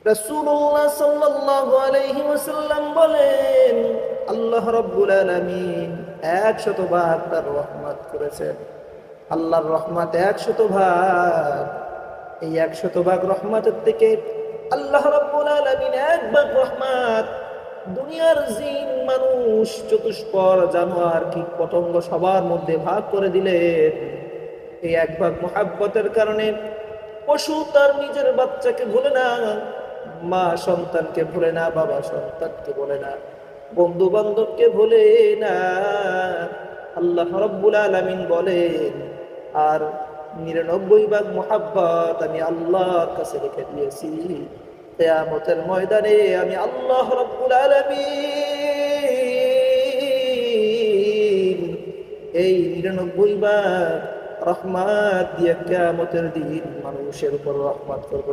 রাসূলুল্লাহ সাল্লাল্লাহু আলাইহি ওয়াসাল্লাম বলেন, আল্লাহ রাব্বুল আলামিন 100 ভাগ তার রহমত করেছেন। আল্লাহর রহমত 100 ভাগ। এই 100 ভাগ রহমতের থেকে আল্লাহ রাব্বুল আলামিন 1 ভাগ রহমত দুনিয়ার জিন, মানুষ, চতুষ্পদ, জানোয়ার, কীট পতঙ্গ সবার মধ্যে ভাগ করে দিলেন। এই 1 ভাগ মহাব্বতের কারণে পশু তার নিজের বাচ্চাকে ভুলে না, মা সন্তানকে ভুলে না, বাবা সন্তানকে ভুলে না, বন্ধু বান্ধবকে ভুলে না। আল্লাহ রাব্বুল আলামিন বলেন, আর 99 ভাগ মহাব্বত আমি আল্লাহর কাছে রেখে দিয়েছি। কিয়ামতের ময়দানে আমি আল্লাহ রাব্বুল আলামিন এই 99 ভাগ রহমত দিয়ে কিয়ামতের দিন মানুষের উপর রহমত করব।